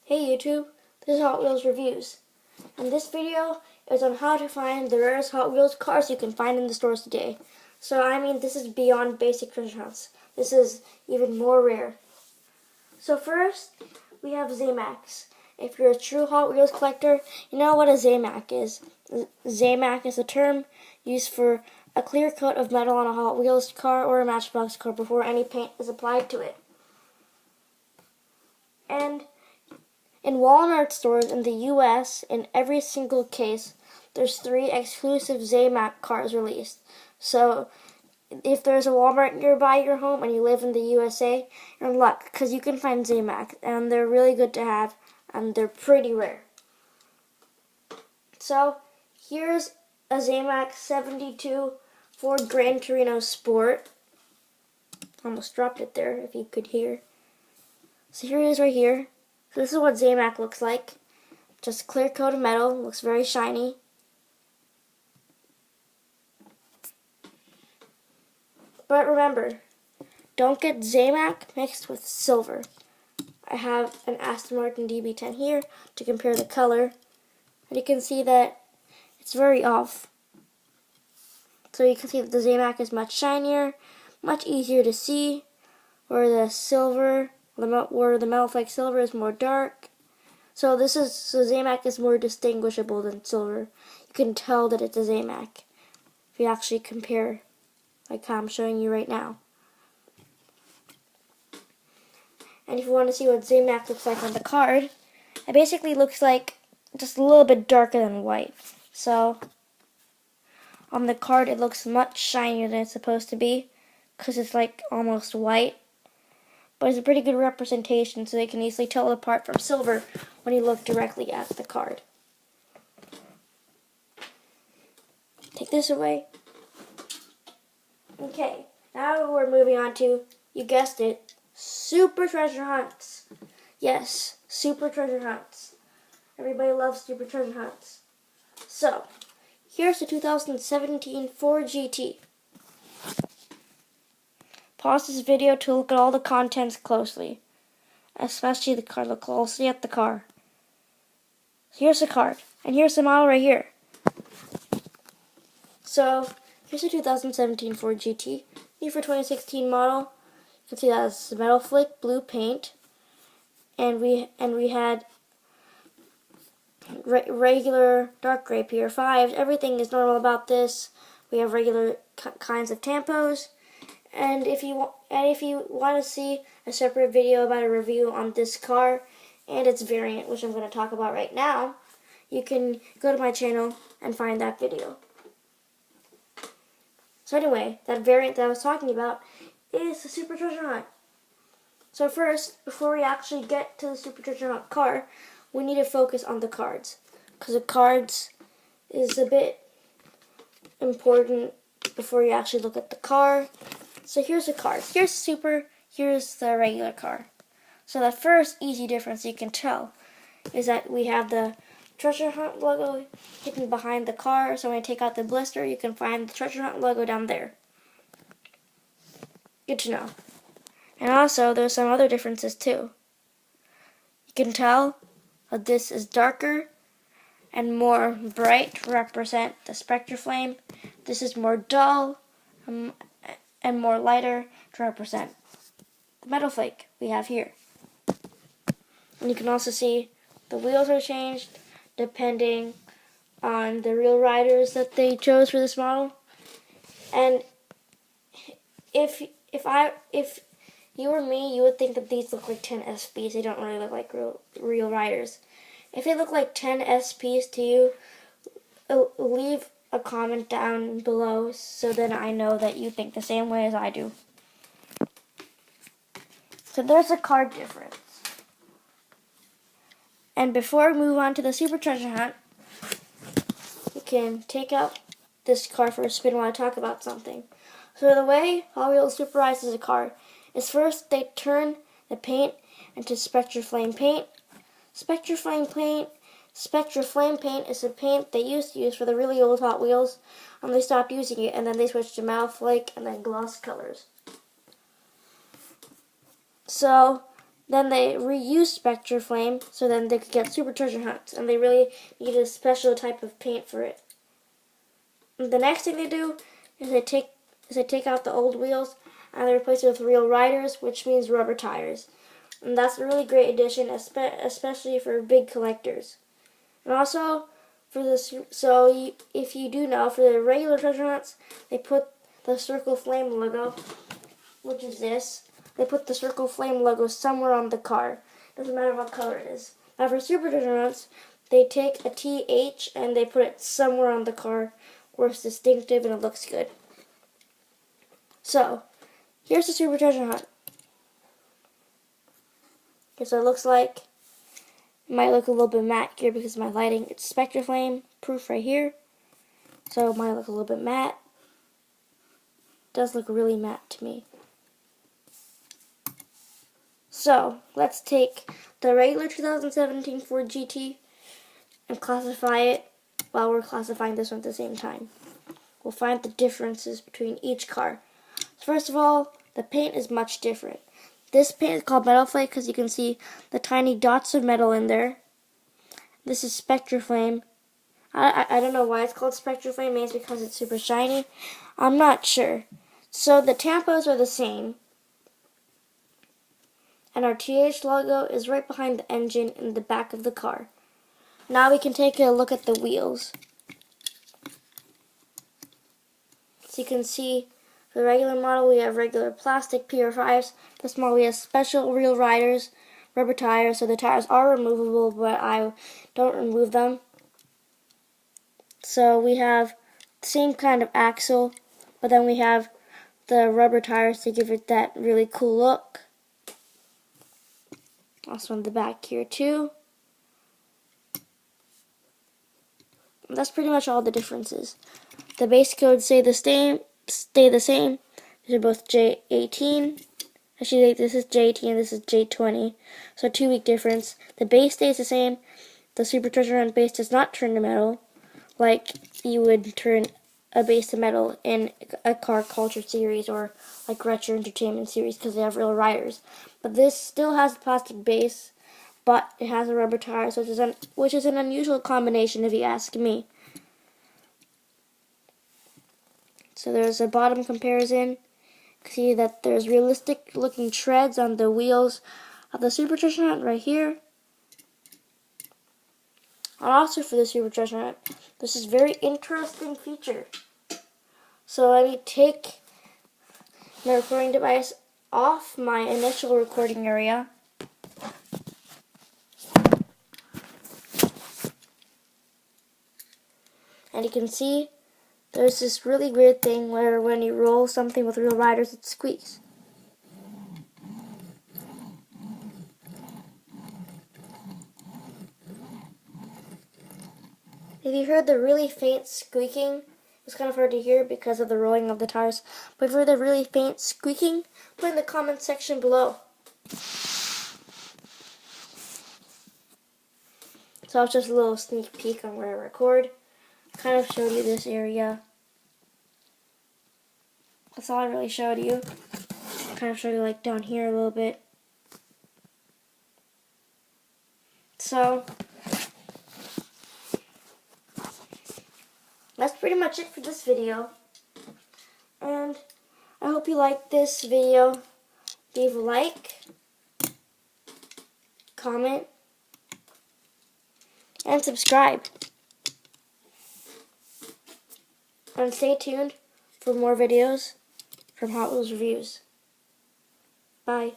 Hey YouTube, this is Hot Wheels Reviews, and this video is on how to find the rarest Hot Wheels cars you can find in the stores today. So this is beyond basic treasure hunts. This is even more rare. So first, we have Zamacs. If you're a true Hot Wheels collector, you know what a Zamac is. Zamac is a term used for a clear coat of metal on a Hot Wheels car or a Matchbox car before any paint is applied to it. And in Walmart stores in the U.S., in every single case, there's 3 exclusive Zamac cars released. So if there's a Walmart nearby your home and you live in the USA, you're in luck because you can find Zamac, and they're really good to have, and they're pretty rare. So here's a Zamac 72 Ford Gran Torino Sport. Almost dropped it there if you could hear. So here it is right here. So this is what Zamac looks like. Just clear coat of metal, looks very shiny. But remember, don't get Zamac mixed with silver. I have an Aston Martin DB10 here to compare the color, and you can see that it's very off. So you can see that the Zamac is much shinier, much easier to see, where the metal flake silver is more dark. So Zamac is more distinguishable than silver. You can tell that it's a Zamac if you actually compare, like how I'm showing you right now. And if you want to see what Zamac looks like on the card, it basically looks like just a little bit darker than white. So on the card it looks much shinier than it's supposed to be because it's like almost white. But it's a pretty good representation, so they can easily tell it apart from silver when you look directly at the card. Take this away. Okay, now we're moving on to, you guessed it, Super Treasure Hunts. Yes, Super Treasure Hunts. Everybody loves Super Treasure Hunts. So, here's the 2017 Ford GT. Pause this video to look at all the contents closely, especially the car. Look closely at the car. Here's the card, and here's the model right here. So here's the 2017 Ford GT. New for 2016 model. You can see that it's metal flake blue paint, and we had regular dark gray PR5s. Everything is normal about this. We have regular kinds of tampos. And if you want to see a separate video about a review on this car and its variant, which I'm going to talk about right now, you can go to my channel and find that video. So anyway, that variant that I was talking about is the Super Treasure Hunt. So first, before we actually get to the Super Treasure Hunt car, we need to focus on the cards, because the cards is a bit important before you actually look at the car. So here's the cards. Here's Super, here's the regular car. So the first easy difference you can tell is that we have the Treasure Hunt logo hidden behind the car. So when you take out the blister, you can find the Treasure Hunt logo down there. Good to know. And also, there's some other differences too. You can tell that this is darker and more bright to represent the Spectre Flame. This is more dull and more lighter to represent the metal flake we have here. And you can also see the wheels are changed depending on the real riders that they chose for this model. And if you were me, you would think that these look like 10 SPs. They don't really look like real riders. If they look like 10 SPs to you, leave a comment down below so then I know that you think the same way as I do. So there's a card difference. And before we move on to the Super Treasure Hunt, we can take out this car for a spin while I talk about something. So the way Hot Wheels supervises a car is first they turn the paint into Spectre Flame paint. Spectre Flame paint is a paint they used to use for the really old Hot Wheels, and they stopped using it, and then they switched to metal flake and then gloss colors. So Then they reused Spectraflame, so then they could get Super Treasure Hunts, and they really needed a special type of paint for it. And the next thing they do is they take out the old wheels and they replace it with real riders, which means rubber tires. And that's a really great addition, especially for big collectors. And also, for this, if you do know, for the regular treasure hunts, they put the Circle Flame logo, which is this. They put the Circle Flame logo somewhere on the car. Doesn't matter what color it is. Now for Super Treasure Hunts, they take a TH and they put it somewhere on the car where it's distinctive and it looks good. So, here's the Super Treasure Hunt. Okay, so it looks like, it might look a little bit matte here because of my lighting. It's Spectraflame proof right here. So it might look a little bit matte. It does look really matte to me. So, let's take the regular 2017 Ford GT and classify it while we're classifying this one at the same time. We'll find the differences between each car. First of all, the paint is much different. This paint is called Metal Flake because you can see the tiny dots of metal in there. This is Spectraflame. I don't know why it's called Spectraflame. Maybe it's because it's super shiny. I'm not sure. So the tampos are the same. And our TH logo is right behind the engine in the back of the car. Now we can take a look at the wheels. So you can see for the regular model we have regular plastic PR5s. This model we have special real riders, rubber tires. So the tires are removable, but I don't remove them. So we have the same kind of axle, but then we have the rubber tires to give it that really cool look. Also on the back here too. That's pretty much all the differences. The base codes stay the same. These are both J18. Actually, this is J18 and this is J20. So 2 week difference. The base stays the same. The Super Treasure Hunt base does not turn to metal, like you would turn a base to metal in a car culture series or like retro entertainment series because they have real riders. But this still has a plastic base, but it has a rubber tire, which is an unusual combination if you ask me. So there's a bottom comparison. See that there's realistic looking treads on the wheels of the Super Treasure Hunt right here. And also for the Super Treasure Hunt, this is a very interesting feature. So let me take my recording device off my initial recording area. And you can see there's this really weird thing where when you roll something with real riders, it squeaks. If you heard the really faint squeaking, it's kind of hard to hear because of the rolling of the tires. But if you heard the really faint squeaking, put in the comment section below. So that's just a little sneak peek on where I record. I kind of showed you this area. That's all I really showed you. I kind of showed you like down here a little bit. So that's pretty much it for this video. And I hope you liked this video. Leave a like, comment, and subscribe. And stay tuned for more videos from Hot Wheels Reviews. Bye.